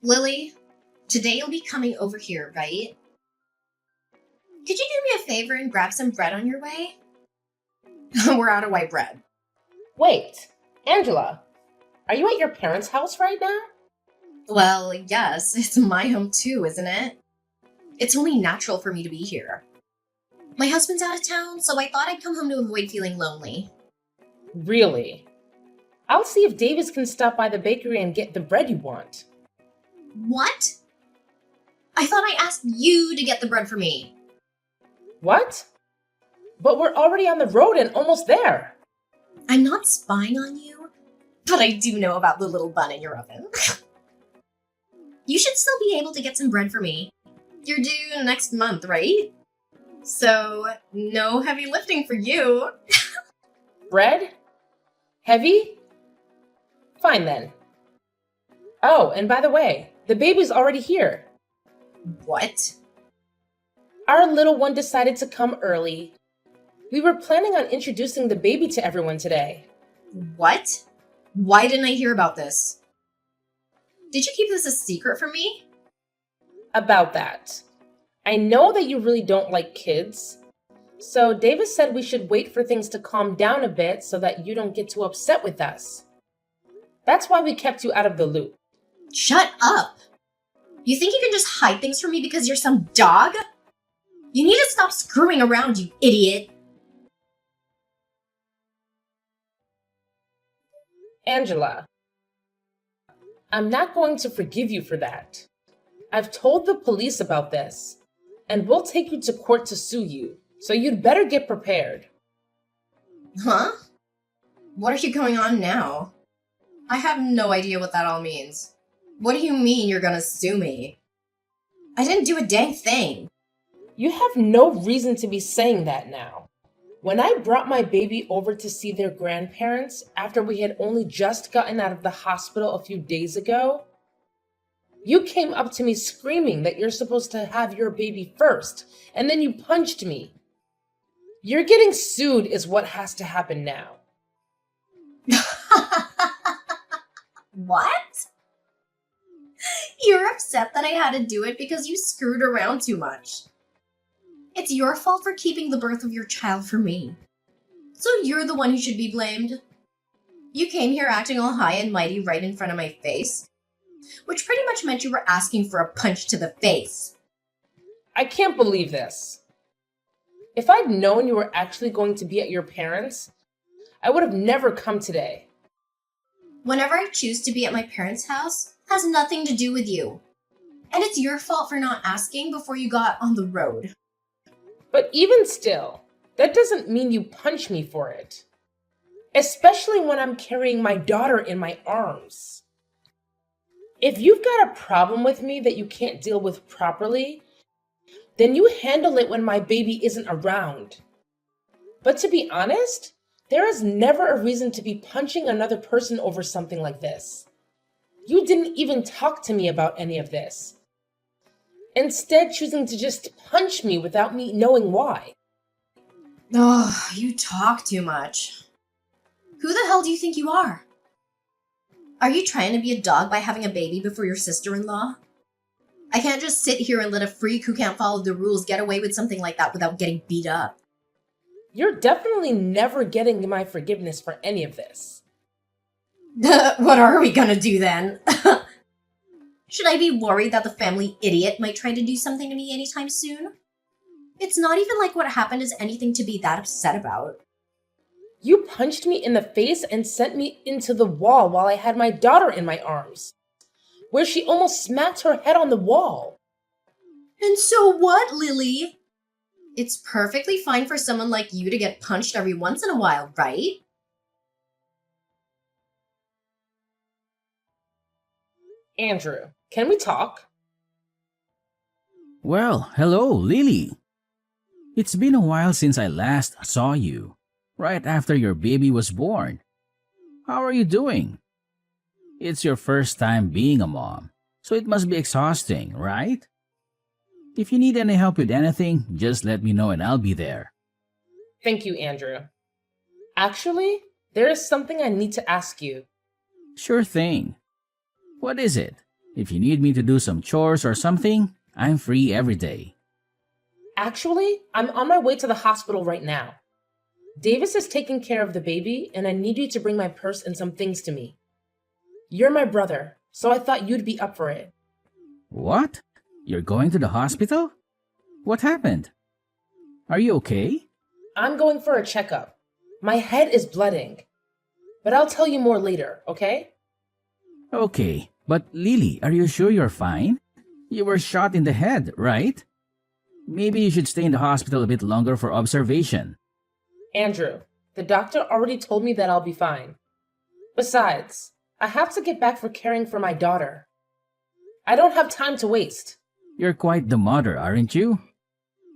Lily, today you'll be coming over here, right? Could you do me a favor and grab some bread on your way? We're out of white bread. Wait, Angela, are you at your parents' house right now? Well, yes, it's my home too, isn't it? It's only natural for me to be here. My husband's out of town, so I thought I'd come home to avoid feeling lonely. Really? I'll see if Davis can stop by the bakery and get the bread you want. What? I thought I asked you to get the bread for me. What? But we're already on the road and almost there. I'm not spying on you, but I do know about the little bun in your oven. You should still be able to get some bread for me. You're due next month, right? So, no heavy lifting for you. Bread? Heavy? Fine then. Oh, and by the way, the baby's already here. What? Our little one decided to come early. We were planning on introducing the baby to everyone today. What? Why didn't I hear about this? Did you keep this a secret from me? About that. I know that you really don't like kids. So Davis said we should wait for things to calm down a bit so that you don't get too upset with us. That's why we kept you out of the loop. Shut up! You think you can just hide things from me because you're some dog? You need to stop screwing around, you idiot! Angela, I'm not going to forgive you for that. I've told the police about this, and we'll take you to court to sue you, so you'd better get prepared. Huh? What are you going on now? I have no idea what that all means. What do you mean you're gonna sue me? I didn't do a dang thing. You have no reason to be saying that now. When I brought my baby over to see their grandparents after we had only just gotten out of the hospital a few days ago, you came up to me screaming that you're supposed to have your baby first, and then you punched me. You're getting sued is what has to happen now. What? You're upset that I had to do it because you screwed around too much. It's your fault for keeping the birth of your child from me. So you're the one who should be blamed. You came here acting all high and mighty right in front of my face, which pretty much meant you were asking for a punch to the face. I can't believe this. If I'd known you were actually going to be at your parents', I would have never come today. Whenever I choose to be at my parents' house has nothing to do with you. And it's your fault for not asking before you got on the road. But even still, that doesn't mean you punch me for it. Especially when I'm carrying my daughter in my arms. If you've got a problem with me that you can't deal with properly, then you handle it when my baby isn't around. But to be honest, there is never a reason to be punching another person over something like this. You didn't even talk to me about any of this. Instead, choosing to just punch me without me knowing why. Oh, you talk too much. Who the hell do you think you are? Are you trying to be a dog by having a baby before your sister-in-law? I can't just sit here and let a freak who can't follow the rules get away with something like that without getting beat up. You're definitely never getting my forgiveness for any of this. What are we gonna do then? Should I be worried that the family idiot might try to do something to me anytime soon? It's not even like what happened is anything to be that upset about. You punched me in the face and sent me into the wall while I had my daughter in my arms, where she almost smacked her head on the wall. And so what, Lily? It's perfectly fine for someone like you to get punched every once in a while, right? Andrew, can we talk? Well, hello, Lily. It's been a while since I last saw you, right after your baby was born. How are you doing? It's your first time being a mom, so it must be exhausting, right? If you need any help with anything, just let me know and I'll be there. Thank you, Andrew. Actually, there is something I need to ask you. Sure thing. What is it? If you need me to do some chores or something, I'm free every day. Actually, I'm on my way to the hospital right now. Davis is taking care of the baby, and I need you to bring my purse and some things to me. You're my brother, so I thought you'd be up for it. What? You're going to the hospital? What happened? Are you okay? I'm going for a checkup. My head is blooding. But I'll tell you more later, okay? Okay, but Lily, are you sure you're fine? You were shot in the head, right? Maybe you should stay in the hospital a bit longer for observation. Andrew, the doctor already told me that I'll be fine. Besides, I have to get back for caring for my daughter. I don't have time to waste. You're quite the mother, aren't you?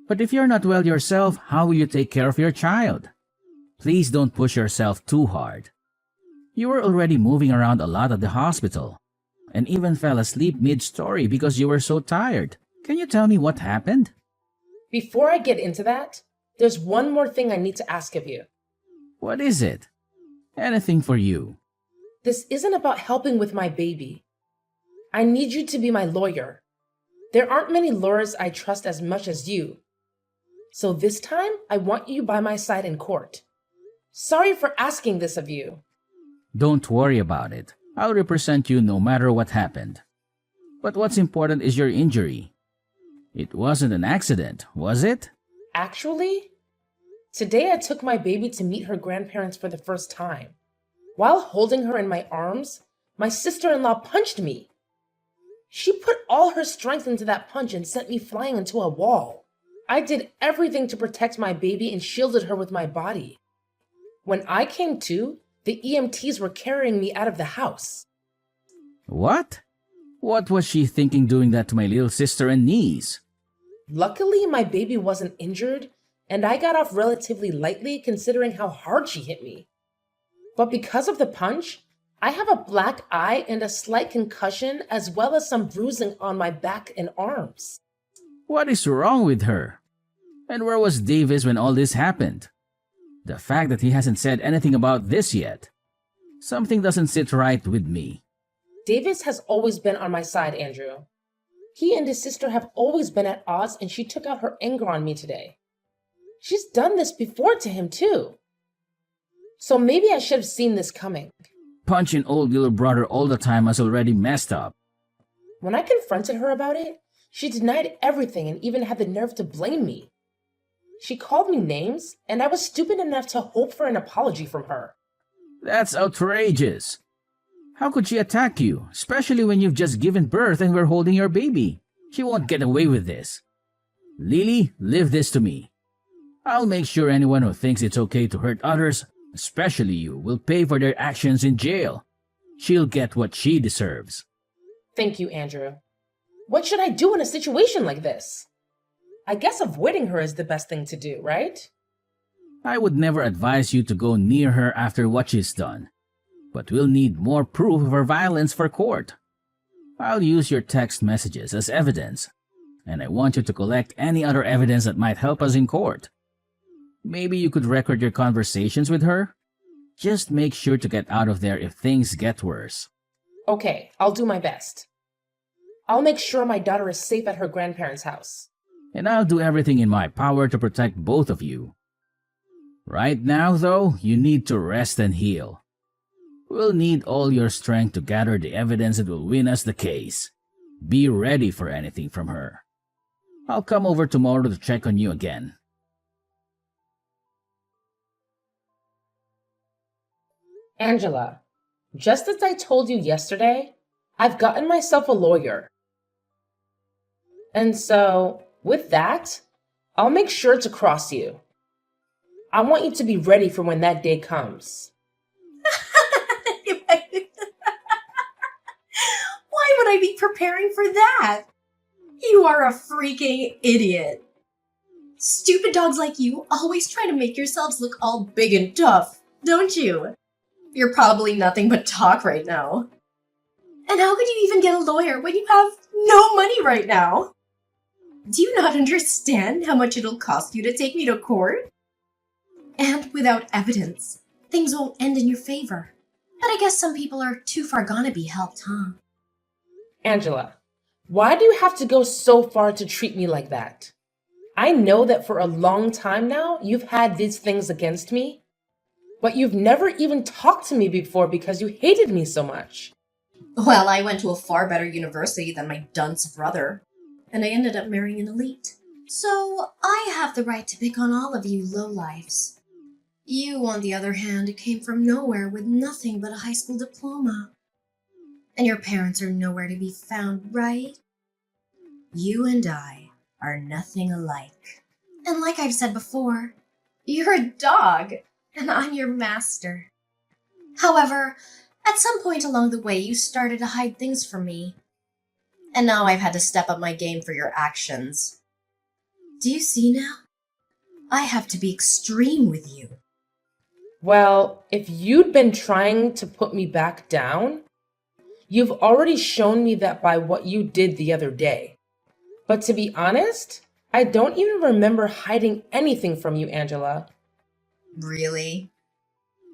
But if you're not well yourself, how will you take care of your child? Please don't push yourself too hard. You were already moving around a lot at the hospital, and even fell asleep mid-story because you were so tired. Can you tell me what happened? Before I get into that, there's one more thing I need to ask of you. What is it? Anything for you. This isn't about helping with my baby. I need you to be my lawyer. There aren't many lawyers I trust as much as you. So this time, I want you by my side in court. Sorry for asking this of you. Don't worry about it. I'll represent you no matter what happened. But what's important is your injury. It wasn't an accident, was it? Actually, today I took my baby to meet her grandparents for the first time. While holding her in my arms, my sister-in-law punched me. She put all her strength into that punch and sent me flying into a wall. I did everything to protect my baby and shielded her with my body. When I came to, the EMTs were carrying me out of the house. What? What was she thinking doing that to my little sister and niece? Luckily, my baby wasn't injured, and I got off relatively lightly considering how hard she hit me. But because of the punch, I have a black eye and a slight concussion as well as some bruising on my back and arms. What is wrong with her? And where was Davis when all this happened? The fact that he hasn't said anything about this yet. Something doesn't sit right with me. Davis has always been on my side, Andrew. He and his sister have always been at odds, and she took out her anger on me today. She's done this before to him, too. So maybe I should have seen this coming. Punching old little brother all the time has already messed up. When I confronted her about it, she denied everything and even had the nerve to blame me. She called me names, and I was stupid enough to hope for an apology from her. That's outrageous. How could she attack you, especially when you've just given birth and we're holding your baby? She won't get away with this. Lily, leave this to me. I'll make sure anyone who thinks it's okay to hurt others, especially you, will pay for their actions in jail. She'll get what she deserves. Thank you, Andrew. What should I do in a situation like this? I guess avoiding her is the best thing to do, right? I would never advise you to go near her after what she's done. But we'll need more proof of her violence for court. I'll use your text messages as evidence, and I want you to collect any other evidence that might help us in court. Maybe you could record your conversations with her? Just make sure to get out of there if things get worse. Okay, I'll do my best. I'll make sure my daughter is safe at her grandparents' house. And I'll do everything in my power to protect both of you. Right now, though, you need to rest and heal. We'll need all your strength to gather the evidence that will win us the case. Be ready for anything from her. I'll come over tomorrow to check on you again. Angela, just as I told you yesterday, I've gotten myself a lawyer. And so, with that, I'll make sure to cross you. I want you to be ready for when that day comes. Why would I be preparing for that? You are a freaking idiot. Stupid dogs like you always try to make yourselves look all big and tough, don't you? You're probably nothing but talk right now. And how could you even get a lawyer when you have no money right now? Do you not understand how much it'll cost you to take me to court? And without evidence, things won't end in your favor. But I guess some people are too far gone to be helped, huh? Angela, why do you have to go so far to treat me like that? I know that for a long time now, you've had these things against me, but you've never even talked to me before because you hated me so much. Well, I went to a far better university than my dunce brother, and I ended up marrying an elite. So I have the right to pick on all of you lowlifes. You, on the other hand, came from nowhere with nothing but a high school diploma. And your parents are nowhere to be found, right? You and I are nothing alike. And like I've said before, you're a dog, and I'm your master. However, at some point along the way, you started to hide things from me. And now I've had to step up my game for your actions. Do you see now? I have to be extreme with you. Well, if you'd been trying to put me back down, you've already shown me that by what you did the other day. But to be honest, I don't even remember hiding anything from you, Angela. Really?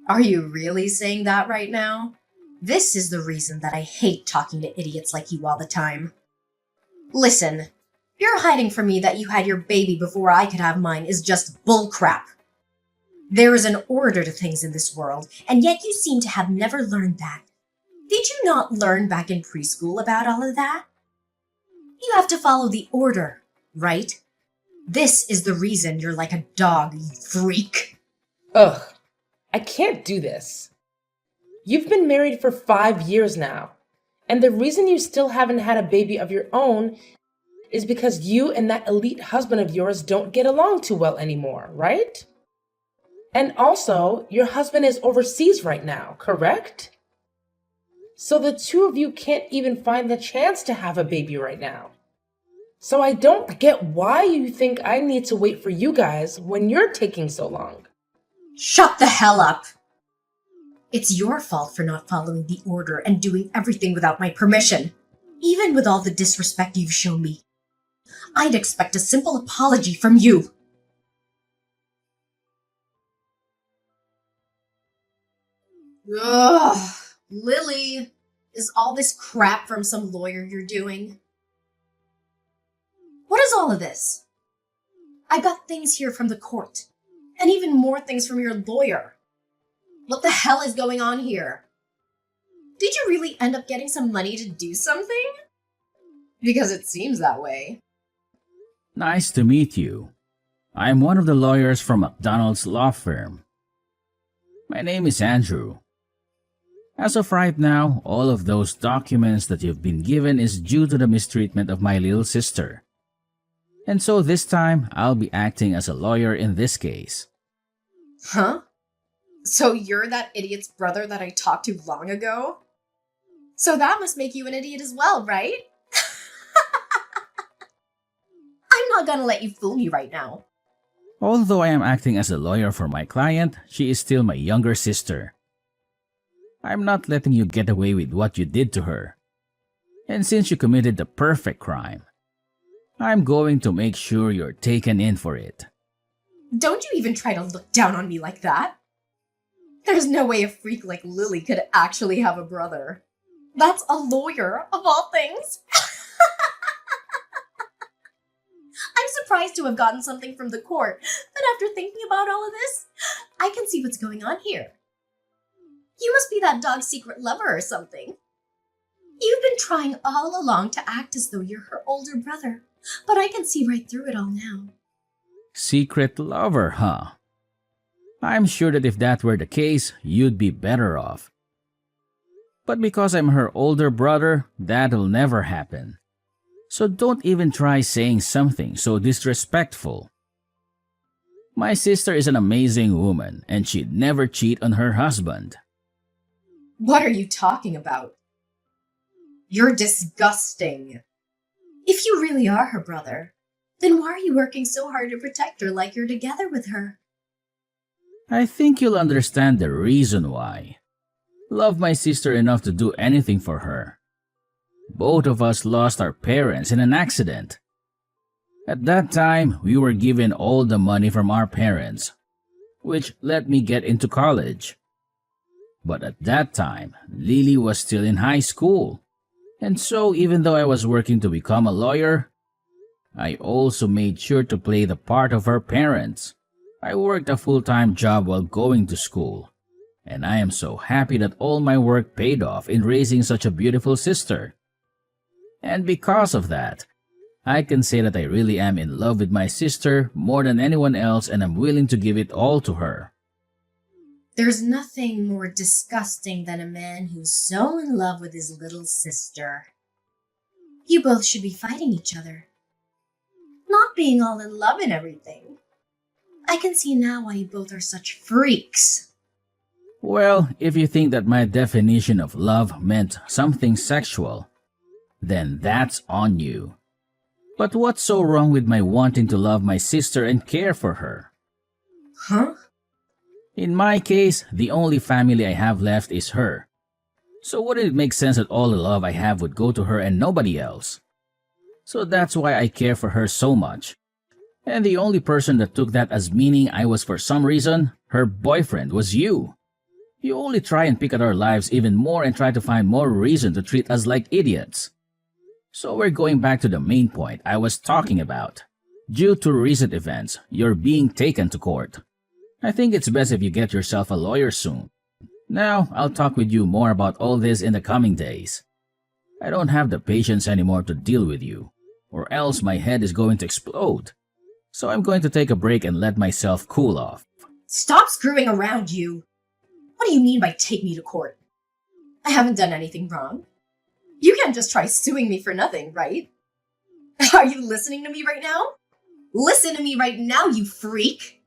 Are you really saying that right now? This is the reason that I hate talking to idiots like you all the time. Listen, you're hiding from me that you had your baby before I could have mine is just bullcrap. There is an order to things in this world, and yet you seem to have never learned that. Did you not learn back in preschool about all of that? You have to follow the order, right? This is the reason you're like a dog, you freak. Ugh, I can't do this. You've been married for 5 years now, and the reason you still haven't had a baby of your own is because you and that elite husband of yours don't get along too well anymore, right? And also, your husband is overseas right now, correct? So the two of you can't even find the chance to have a baby right now. So I don't get why you think I need to wait for you guys when you're taking so long. Shut the hell up! It's your fault for not following the order and doing everything without my permission. Even with all the disrespect you've shown me, I'd expect a simple apology from you. Ugh, Lily, is all this crap from some lawyer you're doing? What is all of this? I got things here from the court, and even more things from your lawyer. What the hell is going on here? Did you really end up getting some money to do something? Because it seems that way. Nice to meet you. I'm one of the lawyers from McDonald's law firm. My name is Andrew. As of right now, all of those documents that you've been given is due to the mistreatment of my little sister. And so this time, I'll be acting as a lawyer in this case. Huh? So you're that idiot's brother that I talked to long ago? So that must make you an idiot as well, right? I'm not gonna let you fool me right now. Although I am acting as a lawyer for my client, she is still my younger sister. I'm not letting you get away with what you did to her. And since you committed the perfect crime, I'm going to make sure you're taken in for it. Don't you even try to look down on me like that. There's no way a freak like Lily could actually have a brother. That's a lawyer, of all things. I'm surprised to have gotten something from the court, but after thinking about all of this, I can see what's going on here. You must be that dog's secret lover or something. You've been trying all along to act as though you're her older brother, but I can see right through it all now. Secret lover, huh? I'm sure that if that were the case, you'd be better off. But because I'm her older brother, that'll never happen. So don't even try saying something so disrespectful. My sister is an amazing woman, and she'd never cheat on her husband. What are you talking about? You're disgusting. If you really are her brother, then why are you working so hard to protect her like you're together with her? I think you'll understand the reason why. Love my sister enough to do anything for her. Both of us lost our parents in an accident. At that time, we were given all the money from our parents, which let me get into college. But at that time, Lily was still in high school, And so, even though I was working to become a lawyer, I also made sure to play the part of her parents. I worked a full-time job while going to school, and I am so happy that all my work paid off in raising such a beautiful sister. And because of that, I can say that I really am in love with my sister more than anyone else, and I'm willing to give it all to her. There's nothing more disgusting than a man who's so in love with his little sister. You both should be fighting each other, not being all in love and everything. I can see now why you both are such freaks. Well, if you think that my definition of love meant something sexual, then that's on you. But what's so wrong with my wanting to love my sister and care for her? Huh? In my case, the only family I have left is her. So wouldn't it make sense that all the love I have would go to her and nobody else? So that's why I care for her so much. And the only person that took that as meaning I was for some reason her boyfriend was you. You only try and pick at our lives even more and try to find more reason to treat us like idiots. So we're going back to the main point I was talking about. Due to recent events, you're being taken to court. I think it's best if you get yourself a lawyer soon. Now, I'll talk with you more about all this in the coming days. I don't have the patience anymore to deal with you, or else my head is going to explode. So I'm going to take a break and let myself cool off. Stop screwing around, you! What do you mean by take me to court? I haven't done anything wrong. You can't just try suing me for nothing, right? Are you listening to me right now? Listen to me right now, you freak!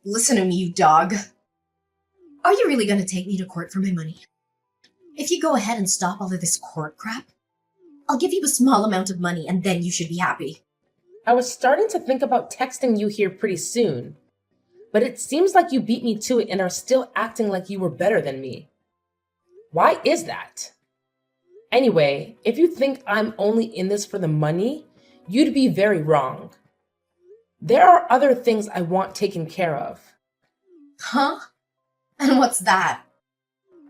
Listen to me, you dog. Are you really going to take me to court for my money? If you go ahead and stop all of this court crap, I'll give you a small amount of money and then you should be happy. I was starting to think about texting you here pretty soon, but it seems like you beat me to it and are still acting like you were better than me. Why is that? Anyway, if you think I'm only in this for the money, you'd be very wrong. There are other things I want taken care of. Huh? And what's that?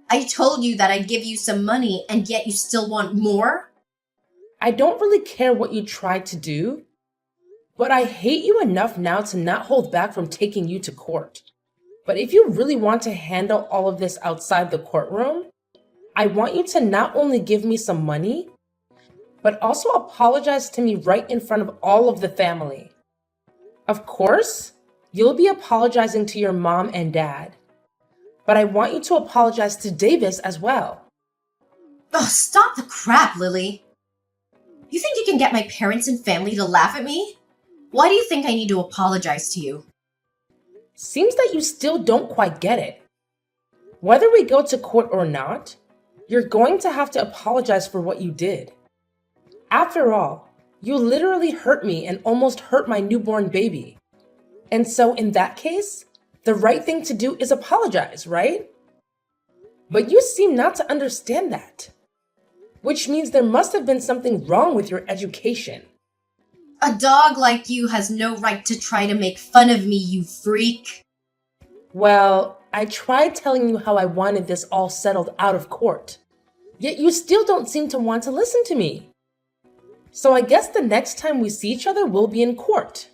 I told you that I'd give you some money and yet you still want more? I don't really care what you tried to do, but I hate you enough now to not hold back from taking you to court. But if you really want to handle all of this outside the courtroom, I want you to not only give me some money, but also apologize to me right in front of all of the family. Of course, you'll be apologizing to your mom and dad, but I want you to apologize to Davis as well. Oh, stop the crap, Lily. You think you can get my parents and family to laugh at me? Why do you think I need to apologize to you? Seems that you still don't quite get it. Whether we go to court or not, you're going to have to apologize for what you did. After all, you literally hurt me and almost hurt my newborn baby. And so in that case, the right thing to do is apologize, right? But you seem not to understand that, which means there must have been something wrong with your education. A dog like you has no right to try to make fun of me, you freak. Well, I tried telling you how I wanted this all settled out of court, yet you still don't seem to want to listen to me. So I guess the next time we see each other, we'll be in court.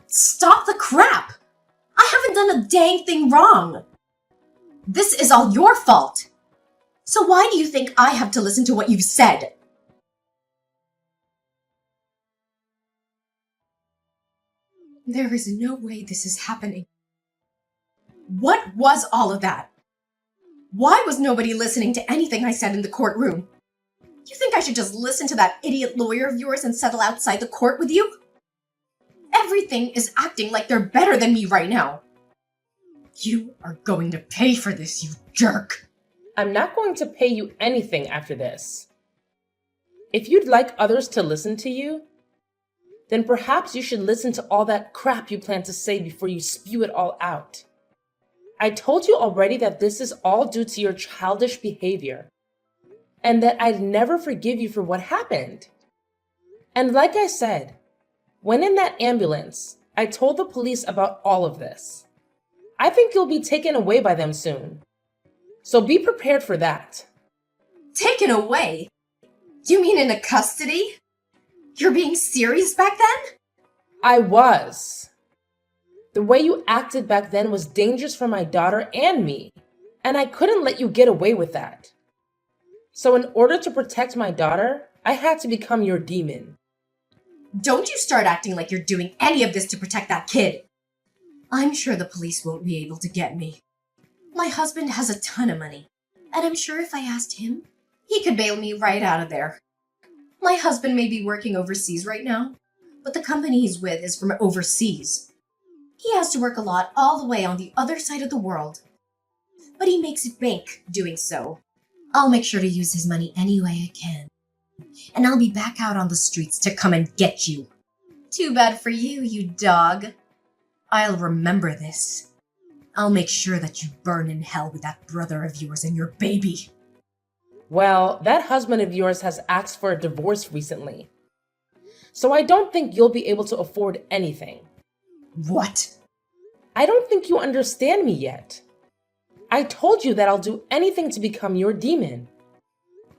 Stop the crap! I haven't done a dang thing wrong. This is all your fault. So why do you think I have to listen to what you've said? There is no way this is happening. What was all of that? Why was nobody listening to anything I said in the courtroom? You think I should just listen to that idiot lawyer of yours and settle outside the court with you? Everything is acting like they're better than me right now. You are going to pay for this, you jerk. I'm not going to pay you anything after this. If you'd like others to listen to you, then perhaps you should listen to all that crap you plan to say before you spew it all out. I told you already that this is all due to your childish behavior, and that I'd never forgive you for what happened. And like I said, when in that ambulance, I told the police about all of this. I think you'll be taken away by them soon. So be prepared for that. Taken away? You mean into custody? You're being serious back then? I was. The way you acted back then was dangerous for my daughter and me, and I couldn't let you get away with that. So in order to protect my daughter, I had to become your demon. Don't you start acting like you're doing any of this to protect that kid. I'm sure the police won't be able to get me. My husband has a ton of money, and I'm sure if I asked him, he could bail me right out of there. My husband may be working overseas right now, but the company he's with is from overseas. He has to work a lot all the way on the other side of the world. But he makes bank doing so. I'll make sure to use his money any way I can. And I'll be back out on the streets to come and get you. Too bad for you, you dog. I'll remember this. I'll make sure that you burn in hell with that brother of yours and your baby. Well, that husband of yours has asked for a divorce recently. So I don't think you'll be able to afford anything. What? I don't think you understand me yet. I told you that I'll do anything to become your demon.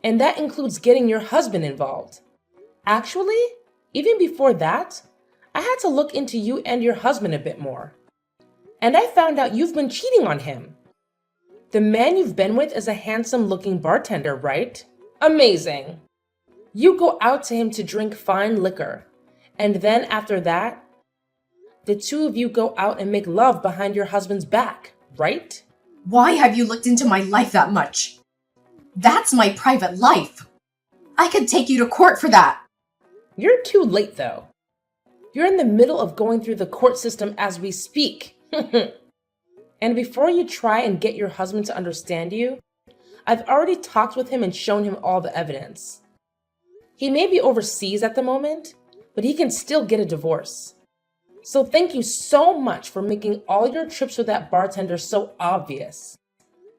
And that includes getting your husband involved. Actually, even before that, I had to look into you and your husband a bit more. And I found out you've been cheating on him. The man you've been with is a handsome-looking bartender, right? Amazing. You go out to him to drink fine liquor. And then after that, the two of you go out and make love behind your husband's back, right? Why have you looked into my life that much? That's my private life. I could take you to court for that. You're too late, though. You're in the middle of going through the court system as we speak. And before you try and get your husband to understand you, I've already talked with him and shown him all the evidence. He may be overseas at the moment, but he can still get a divorce. So thank you so much for making all your trips with that bartender so obvious.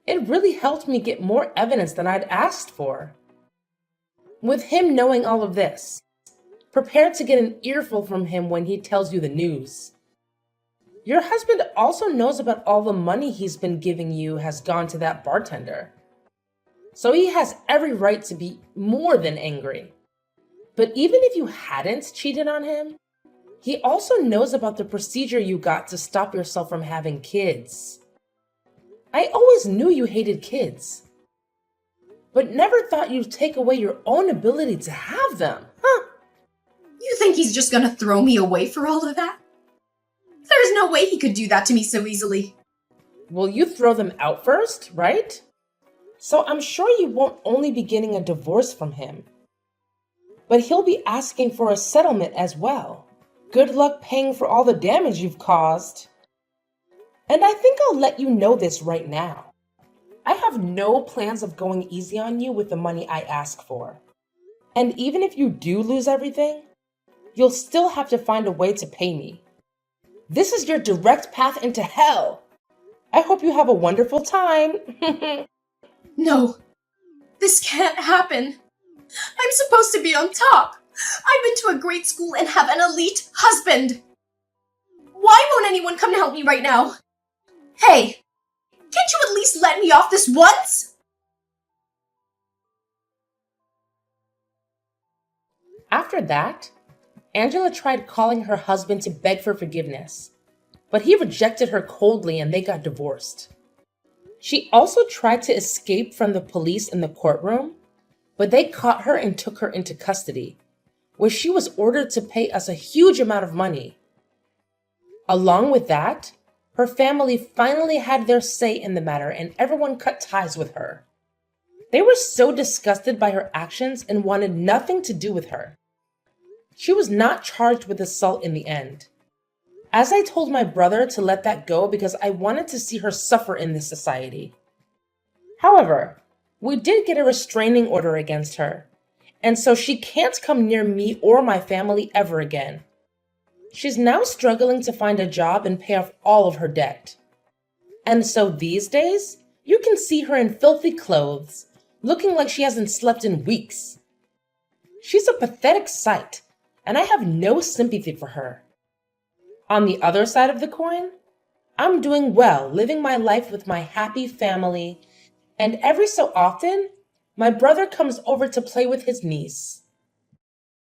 It really helped me get more evidence than I'd asked for. With him knowing all of this, prepare to get an earful from him when he tells you the news. Your husband also knows about all the money he's been giving you has gone to that bartender. So he has every right to be more than angry. But even if you hadn't cheated on him, he also knows about the procedure you got to stop yourself from having kids. I always knew you hated kids, but never thought you'd take away your own ability to have them, huh? You think he's just gonna throw me away for all of that? There's no way he could do that to me so easily. Well, you throw them out first, right? So I'm sure you won't only be getting a divorce from him, but he'll be asking for a settlement as well. Good luck paying for all the damage you've caused. And I think I'll let you know this right now. I have no plans of going easy on you with the money I ask for. And even if you do lose everything, you'll still have to find a way to pay me. This is your direct path into hell. I hope you have a wonderful time. No, this can't happen. I'm supposed to be on top. I've been to a great school and have an elite husband. Why won't anyone come to help me right now? Hey, can't you at least let me off this once? After that, Angela tried calling her husband to beg for forgiveness, but he rejected her coldly and they got divorced. She also tried to escape from the police in the courtroom, but they caught her and took her into custody, where she was ordered to pay us a huge amount of money. Along with that, her family finally had their say in the matter and everyone cut ties with her. They were so disgusted by her actions and wanted nothing to do with her. She was not charged with assault in the end. As I told my brother to let that go because I wanted to see her suffer in this society. However, we did get a restraining order against her, and so she can't come near me or my family ever again. She's now struggling to find a job and pay off all of her debt. And so these days, you can see her in filthy clothes, looking like she hasn't slept in weeks. She's a pathetic sight, and I have no sympathy for her. On the other side of the coin, I'm doing well, living my life with my happy family And every so often, my brother comes over to play with his niece.